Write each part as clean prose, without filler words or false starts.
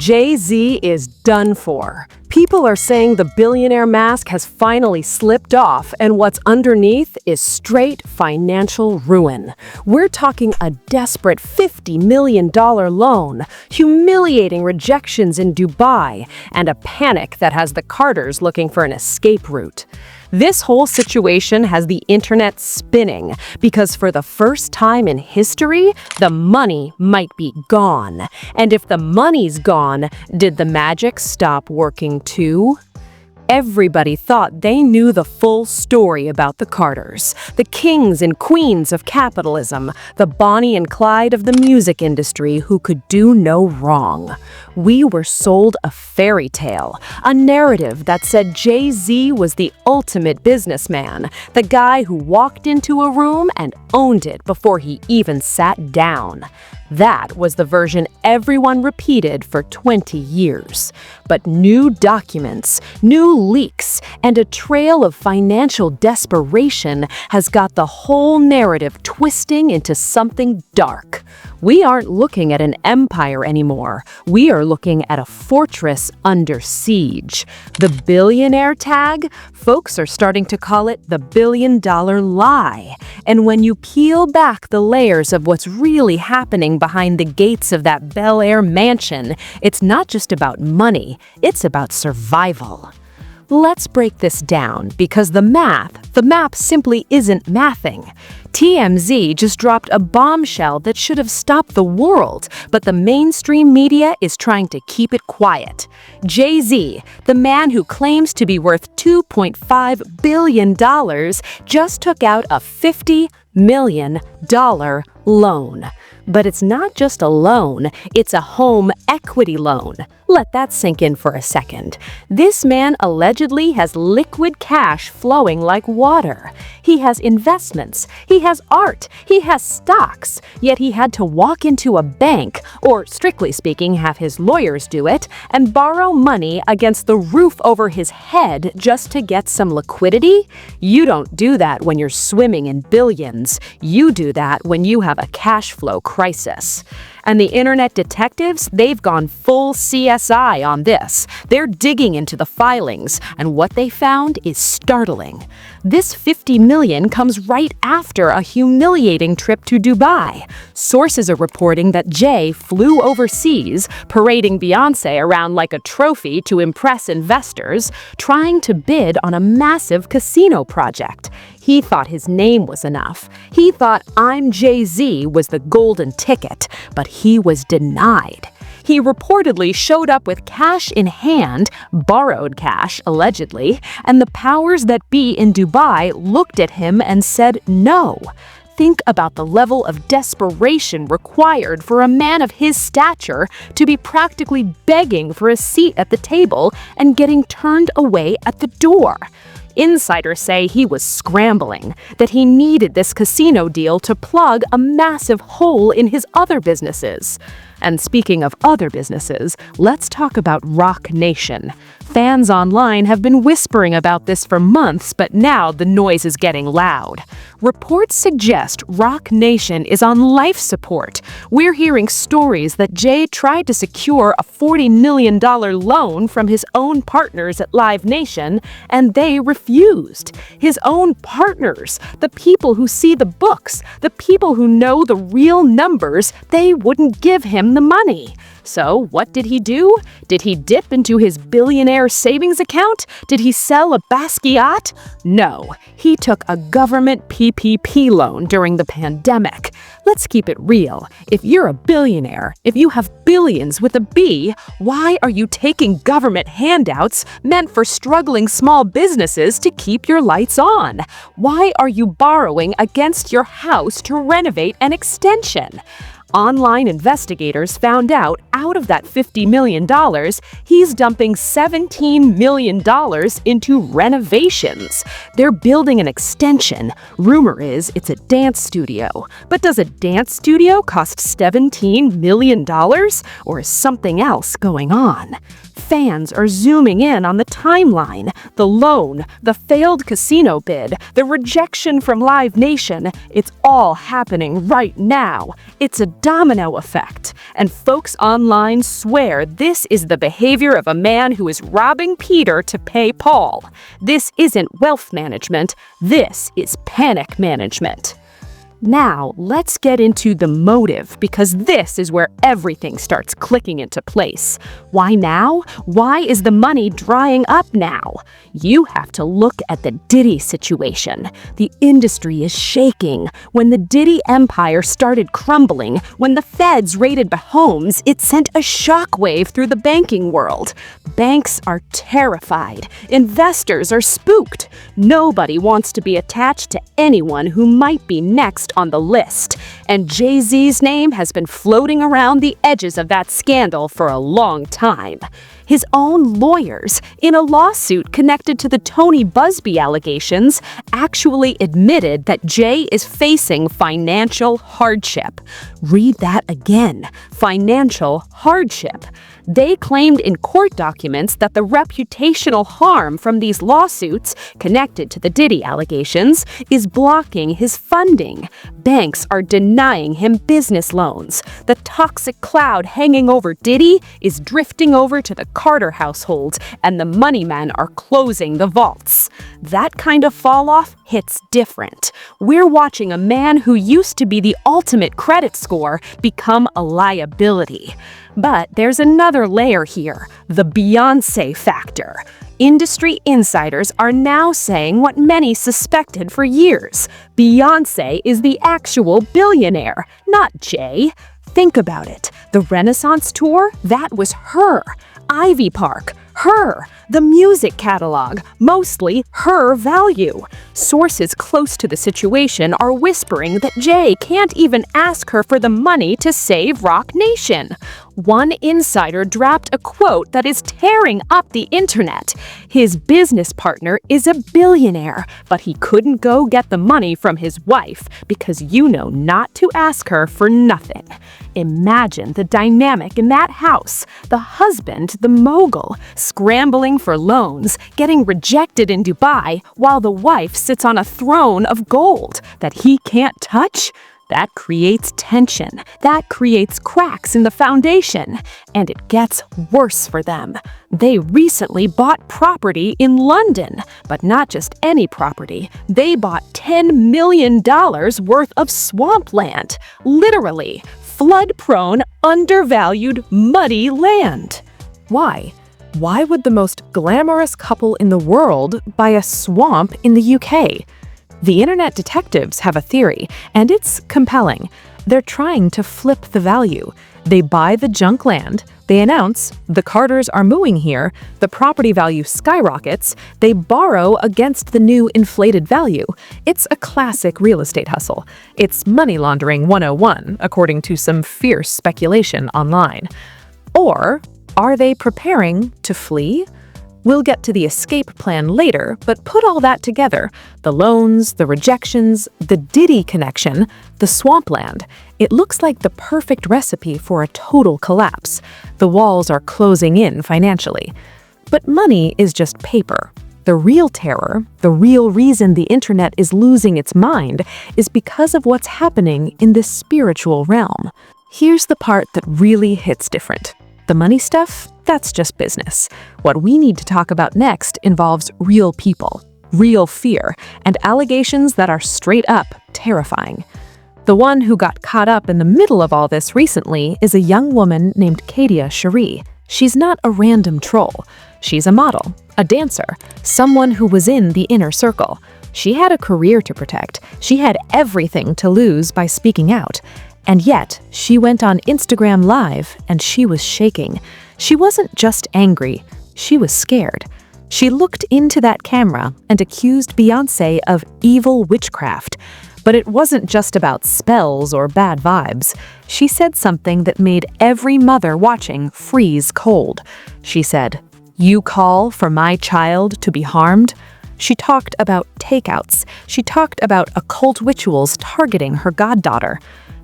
JayZ is done for. People are saying the billionaire mask has finally slipped off, and what's underneath is straight financial ruin. We're talking a desperate $50 million loan, humiliating rejections in Dubai, and a panic that has the Carters looking for an escape route. This whole situation has the internet spinning because for the first time in history, the money might be gone. And if the money's gone, did the magic stop working too? Everybody thought they knew the full story about the Carters, the kings and queens of capitalism, the Bonnie and Clyde of the music industry who could do no wrong. We were sold a fairy tale, a narrative that said JayZ was the ultimate businessman, the guy who walked into a room and owned it before he even sat down. That was the version everyone repeated for 20 years. But new documents, new leaks, and a trail of financial desperation has got the whole narrative twisting into something dark. We aren't looking at an empire anymore. We are looking at a fortress under siege. The billionaire tag? Folks are starting to call it the billion-dollar lie. And when you peel back the layers of what's really happening behind the gates of that Bel Air mansion, it's not just about money, it's about survival. Let's break this down because the map simply isn't mathing. TMZ just dropped a bombshell that should have stopped the world, but the mainstream media is trying to keep it quiet. JayZ, the man who claims to be worth $2.5 billion, just took out a $50 million loan. But it's not just a loan, it's a home equity loan. Let that sink in for a second. This man allegedly has liquid cash flowing like water. He has investments, he has art, he has stocks, yet he had to walk into a bank, or strictly speaking, have his lawyers do it, and borrow money against the roof over his head just to get some liquidity? You don't do that when you're swimming in billions. You do that when you have a cash flow crisis. And the internet detectives, they've gone full CSI on this. They're digging into the filings, and what they found is startling. This $50 million comes right after a humiliating trip to Dubai. Sources are reporting that Jay flew overseas, parading Beyonce around like a trophy to impress investors, trying to bid on a massive casino project. He thought his name was enough. He thought I'm JayZ was the golden ticket, but he was denied. He reportedly showed up with cash in hand, borrowed cash, allegedly, and the powers that be in Dubai looked at him and said no. Think about the level of desperation required for a man of his stature to be practically begging for a seat at the table and getting turned away at the door. Insiders say he was scrambling, that he needed this casino deal to plug a massive hole in his other businesses. And speaking of other businesses, let's talk about Roc Nation. Fans online have been whispering about this for months, but now the noise is getting loud. Reports suggest Roc Nation is on life support. We're hearing stories that Jay tried to secure a $40 million loan from his own partners at Live Nation, and they refused. His own partners, the people who see the books, the people who know the real numbers, they wouldn't give him the money. So what did he do? Did he dip into his billionaire savings account? Did he sell a Basquiat? No, he took a government PPP loan during the pandemic. Let's keep it real. If you're a billionaire, if you have billions with a B, why are you taking government handouts meant for struggling small businesses to keep your lights on? Why are you borrowing against your house to renovate an extension? Online investigators found out of that $50 million, he's dumping $17 million into renovations. They're building an extension. Rumor is it's a dance studio. But does a dance studio cost $17 million? Or is something else going on? Fans are zooming in on the timeline, the loan, the failed casino bid, the rejection from Live Nation. It's all happening right now. It's a domino effect. And folks online swear this is the behavior of a man who is robbing Peter to pay Paul. This isn't wealth management. This is panic management. Now, let's get into the motive, because this is where everything starts clicking into place. Why now? Why is the money drying up now? You have to look at the Diddy situation. The industry is shaking. When the Diddy empire started crumbling, when the feds raided homes, it sent a shockwave through the banking world. Banks are terrified. Investors are spooked. Nobody wants to be attached to anyone who might be next on the list, and JayZ's name has been floating around the edges of that scandal for a long time. His own lawyers, in a lawsuit connected to the Tony Busby allegations, actually admitted that Jay is facing financial hardship. Read that again. Financial hardship. They claimed in court documents that the reputational harm from these lawsuits, connected to the Diddy allegations, is blocking his funding. Banks are denying him business loans. The toxic cloud hanging over Diddy is drifting over to the Carter household, and the money men are closing the vaults. That kind of fall-off hits different. We're watching a man who used to be the ultimate credit score become a liability. But there's another layer here, the Beyonce factor. Industry insiders are now saying what many suspected for years. Beyonce is the actual billionaire, not Jay. Think about it. The Renaissance tour, that was her. Ivy Park, her. The music catalog, mostly her value. Sources close to the situation are whispering that Jay can't even ask her for the money to save Roc Nation. One insider dropped a quote that is tearing up the internet. His business partner is a billionaire, but he couldn't go get the money from his wife because you know not to ask her for nothing. Imagine the dynamic in that house. The husband, the mogul, scrambling for loans, getting rejected in Dubai, while the wife sits on a throne of gold that he can't touch. That creates tension. That creates cracks in the foundation. And it gets worse for them. They recently bought property in London, but not just any property. They bought $10 million worth of swampland. Literally, flood-prone, undervalued, muddy land. Why? Why would the most glamorous couple in the world buy a swamp in the UK? The internet detectives have a theory, and it's compelling. They're trying to flip the value. They buy the junk land, they announce the Carters are moving here, the property value skyrockets, they borrow against the new inflated value. It's a classic real estate hustle. It's money laundering 101, according to some fierce speculation online. Or are they preparing to flee? We'll get to the escape plan later, but put all that together, the loans, the rejections, the Diddy connection, the swampland, it looks like the perfect recipe for a total collapse. The walls are closing in financially. But money is just paper. The real terror, the real reason the internet is losing its mind, is because of what's happening in this spiritual realm. Here's the part that really hits different. The money stuff, that's just business. What we need to talk about next involves real people, real fear, and allegations that are straight up terrifying. The one who got caught up in the middle of all this recently is a young woman named Kadia Cherie. She's not a random troll. She's a model, a dancer, someone who was in the inner circle. She had a career to protect. She had everything to lose by speaking out. And yet, she went on Instagram Live and she was shaking. She wasn't just angry, she was scared. She looked into that camera and accused Beyonce of evil witchcraft. But it wasn't just about spells or bad vibes. She said something that made every mother watching freeze cold. She said, "You call for my child to be harmed?" She talked about takeouts. She talked about occult rituals targeting her goddaughter.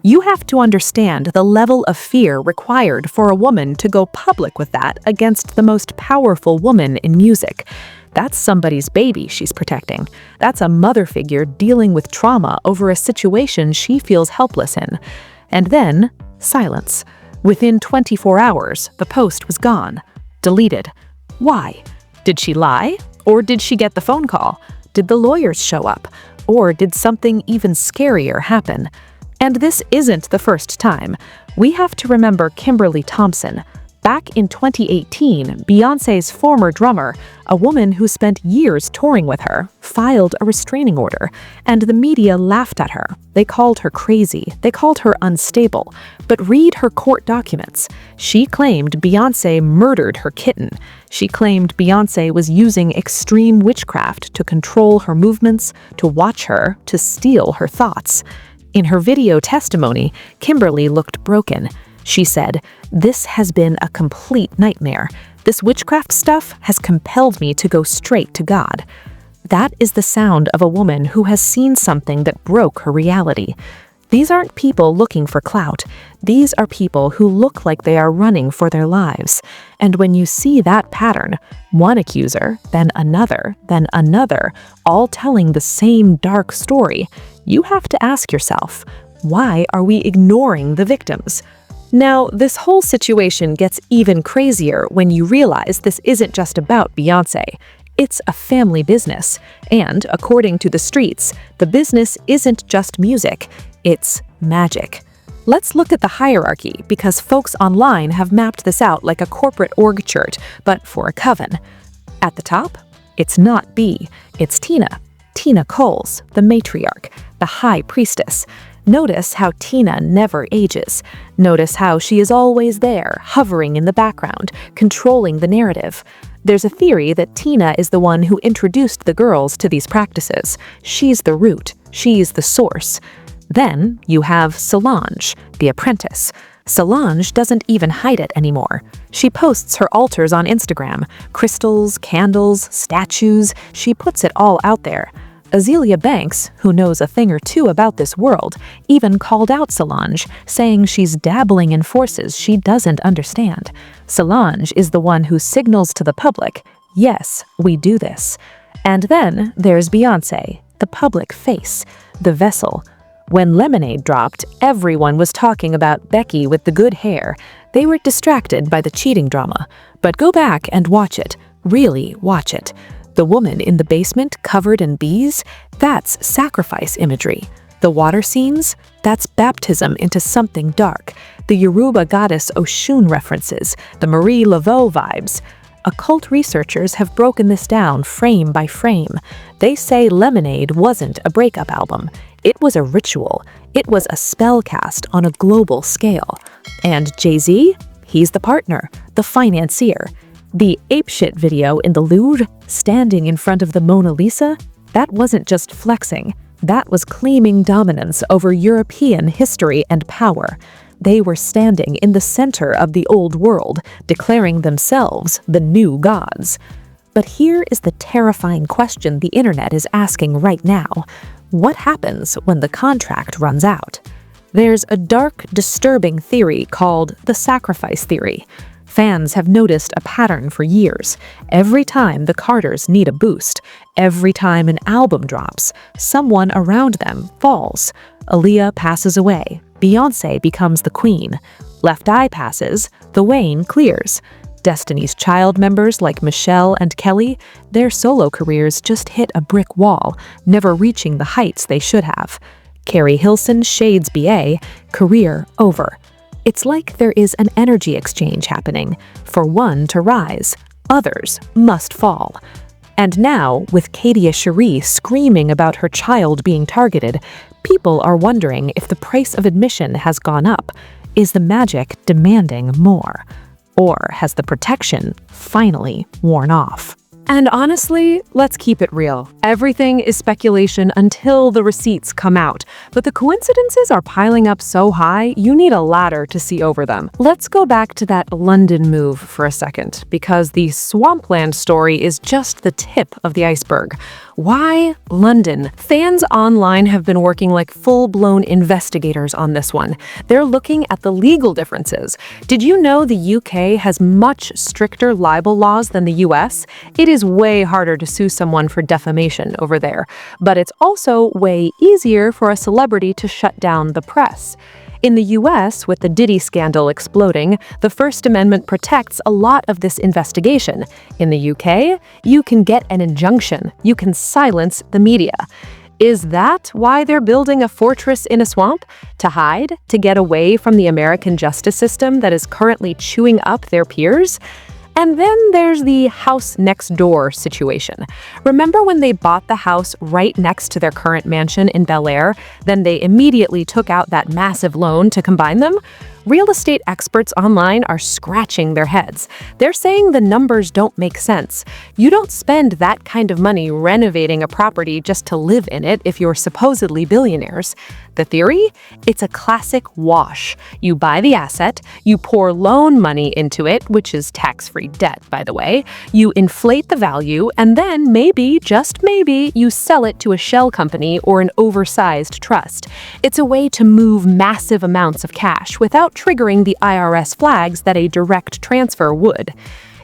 You have to understand the level of fear required for a woman to go public with that against the most powerful woman in music. That's somebody's baby she's protecting. That's a mother figure dealing with trauma over a situation she feels helpless in. And then, silence. Within 24 hours, the post was gone. Deleted. Why? Did she lie? Or did she get the phone call? Did the lawyers show up? Or did something even scarier happen? And this isn't the first time. We have to remember Kimberly Thompson. Back in 2018, Beyonce's former drummer, a woman who spent years touring with her, filed a restraining order, and the media laughed at her. They called her crazy. They called her unstable. But read her court documents. She claimed Beyonce murdered her kitten. She claimed Beyonce was using extreme witchcraft to control her movements, to watch her, to steal her thoughts. In her video testimony, Kimberly looked broken. She said, "This has been a complete nightmare. This witchcraft stuff has compelled me to go straight to God." That is the sound of a woman who has seen something that broke her reality. These aren't people looking for clout. These are people who look like they are running for their lives. And when you see that pattern, one accuser, then another, all telling the same dark story, you have to ask yourself, why are we ignoring the victims? Now, this whole situation gets even crazier when you realize this isn't just about Beyonce. It's a family business. And, according to the streets, the business isn't just music, it's magic. Let's look at the hierarchy because folks online have mapped this out like a corporate org chart, but for a coven. At the top, it's not B, it's Tina. Tina Coles, the matriarch, the high priestess. Notice how Tina never ages. Notice how she is always there, hovering in the background, controlling the narrative. There's a theory that Tina is the one who introduced the girls to these practices. She's the root. She's the source. Then you have Solange, the apprentice. Solange doesn't even hide it anymore. She posts her altars on Instagram. Crystals, candles, statues. She puts it all out there. Azealia Banks, who knows a thing or two about this world, even called out Solange, saying she's dabbling in forces she doesn't understand. Solange is the one who signals to the public, yes, we do this. And then there's Beyonce, the public face, the vessel. When Lemonade dropped, everyone was talking about Becky with the good hair. They were distracted by the cheating drama. But go back and watch it. Really watch it. The woman in the basement covered in bees, that's sacrifice imagery. The water scenes, that's baptism into something dark. The Yoruba goddess Oshun references, the Marie Laveau vibes. Occult researchers have broken this down frame by frame. They say Lemonade wasn't a breakup album. It was a ritual. It was a spell cast on a global scale. And JayZ? He's the partner, the financier. The apeshit video in the Louvre, standing in front of the Mona Lisa, that wasn't just flexing. That was claiming dominance over European history and power. They were standing in the center of the old world, declaring themselves the new gods. But here is the terrifying question the internet is asking right now. What happens when the contract runs out? There's a dark, disturbing theory called the sacrifice theory. Fans have noticed a pattern for years. Every time the Carters need a boost, every time an album drops, someone around them falls. Aaliyah passes away. Beyonce becomes the queen. Left Eye passes. The Wayne clears. Destiny's Child members like Michelle and Kelly, their solo careers just hit a brick wall, never reaching the heights they should have. Carrie Hilson shades BA, career over. It's like there is an energy exchange happening. For one to rise, others must fall. And now, with Kadia Cherie screaming about her child being targeted, people are wondering if the price of admission has gone up. Is the magic demanding more? Or has the protection finally worn off? And honestly, let's keep it real. Everything is speculation until the receipts come out. But the coincidences are piling up so high, you need a ladder to see over them. Let's go back to that London move for a second, because the swampland story is just the tip of the iceberg. Why London? Fans online have been working like full-blown investigators on this one. They're looking at the legal differences. Did you know the UK has much stricter libel laws than the US? It is way harder to sue someone for defamation over there, but it's also way easier for a celebrity to shut down the press. In the US, with the Diddy scandal exploding, the First Amendment protects a lot of this investigation. In the UK, you can get an injunction. You can silence the media. Is that why they're building a fortress in a swamp? To hide? To get away from the American justice system that is currently chewing up their peers? And then there's the house next door situation. Remember when they bought the house right next to their current mansion in Bel Air? Then they immediately took out that massive loan to combine them? Real estate experts online are scratching their heads. They're saying the numbers don't make sense. You don't spend that kind of money renovating a property just to live in it if you're supposedly billionaires. The theory? It's a classic wash. You buy the asset, you pour loan money into it, which is tax-free debt, by the way, you inflate the value, and then maybe, just maybe, you sell it to a shell company or an oversized trust. It's a way to move massive amounts of cash without triggering the IRS flags that a direct transfer would.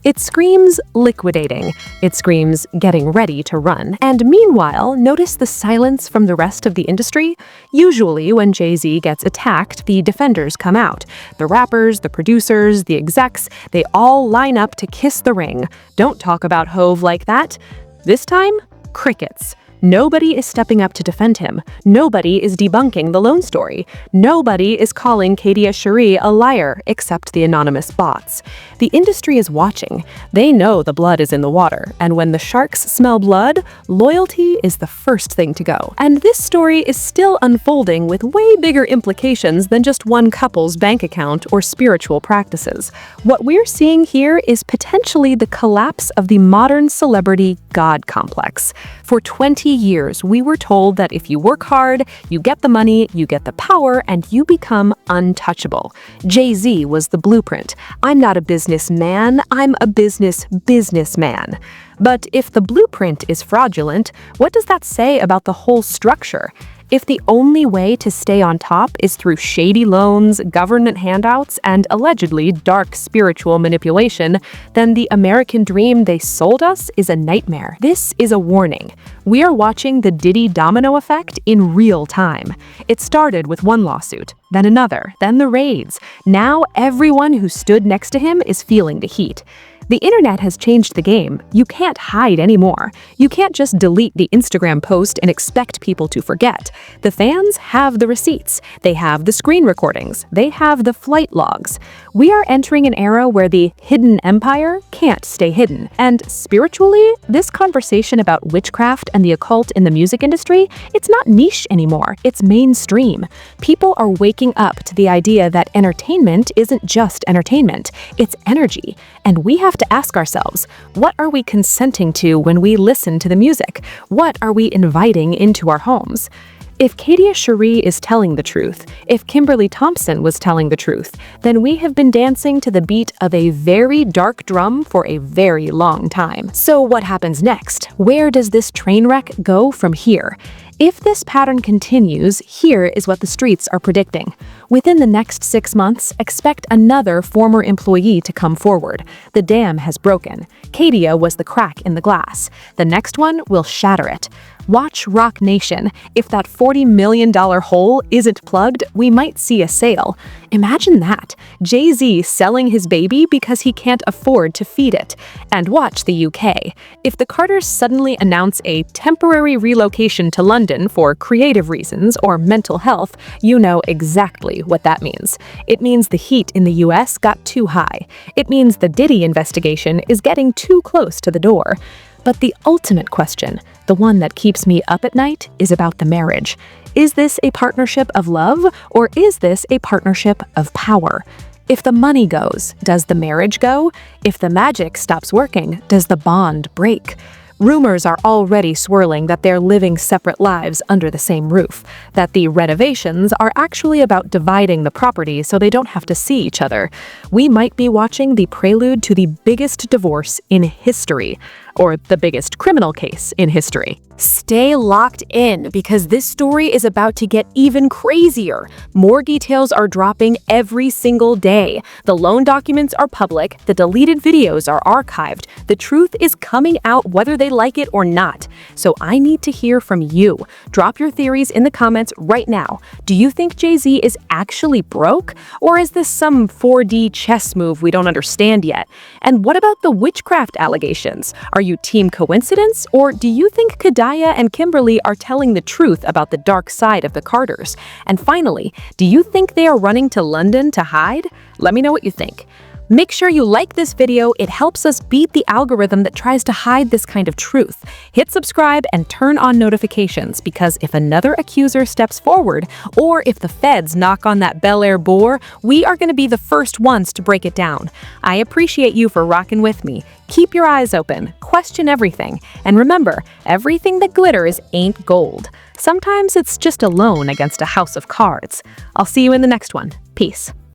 It screams liquidating. It screams getting ready to run. And meanwhile, notice the silence from the rest of the industry? Usually when JayZ gets attacked, the defenders come out. The rappers, the producers, the execs, they all line up to kiss the ring. Don't talk about Hove like that. This time, crickets. Nobody is stepping up to defend him. Nobody is debunking the loan story. Nobody is calling Kadia Cherie a liar, except the anonymous bots. The industry is watching. They know the blood is in the water, and when the sharks smell blood, loyalty is the first thing to go. And this story is still unfolding with way bigger implications than just one couple's bank account or spiritual practices. What we're seeing here is potentially the collapse of the modern celebrity God complex. For 20 years, we were told that if you work hard, you get the money, you get the power, and you become untouchable. JayZ was the blueprint. I'm not a businessman, I'm a businessman. But if the blueprint is fraudulent, what does that say about the whole structure? If the only way to stay on top is through shady loans, government handouts, and allegedly dark spiritual manipulation, then the American dream they sold us is a nightmare. This is a warning. We are watching the Diddy domino effect in real time. It started with one lawsuit, then another, then the raids. Now everyone who stood next to him is feeling the heat. The internet has changed the game. You can't hide anymore. You can't just delete the Instagram post and expect people to forget. The fans have the receipts. They have the screen recordings. They have the flight logs. We are entering an era where the hidden empire can't stay hidden. And spiritually, this conversation about witchcraft and the occult in the music industry, it's not niche anymore. It's mainstream. People are waking up to the idea that entertainment isn't just entertainment. It's energy. And we have to ask ourselves, what are we consenting to when we listen to the music? What are we inviting into our homes? If Kadia Cherie is telling the truth, if Kimberly Thompson was telling the truth, then we have been dancing to the beat of a very dark drum for a very long time. So what happens next? Where does this train wreck go from here? If this pattern continues, here is what the streets are predicting. Within the next 6 months, expect another former employee to come forward. The dam has broken. Kadia was the crack in the glass. The next one will shatter it. Watch Rock Nation. If that $40 million hole isn't plugged, we might see a sale. Imagine that. JayZ selling his baby because he can't afford to feed it. And watch the UK. If the Carters suddenly announce a temporary relocation to London for creative reasons or mental health, you know exactly what that means. It means the heat in the US got too high. It means the Diddy investigation is getting too close to the door. But the ultimate question, the one that keeps me up at night, is about the marriage. Is this a partnership of love, or is this a partnership of power? If the money goes, does the marriage go? If the magic stops working, does the bond break? Rumors are already swirling that they're living separate lives under the same roof, that the renovations are actually about dividing the property so they don't have to see each other. We might be watching the prelude to the biggest divorce in history, or the biggest criminal case in history. Stay locked in because this story is about to get even crazier. More details are dropping every single day. The loan documents are public, the deleted videos are archived. The truth is coming out whether they like it or not. So I need to hear from you. Drop your theories in the comments right now. Do you think JayZ is actually broke? Or is this some 4D chess move we don't understand yet? And what about the witchcraft allegations? Are you team coincidence, or do you think Kadaya and Kimberly are telling the truth about the dark side of the Carters? And finally, do you think they are running to London to hide? Let me know what you think. Make sure you like this video, it helps us beat the algorithm that tries to hide this kind of truth. Hit subscribe and turn on notifications because if another accuser steps forward, or if the feds knock on that Bel Air door, we are going to be the first ones to break it down. I appreciate you for rocking with me. Keep your eyes open, question everything, and remember, everything that glitters ain't gold. Sometimes it's just a loan against a house of cards. I'll see you in the next one. Peace.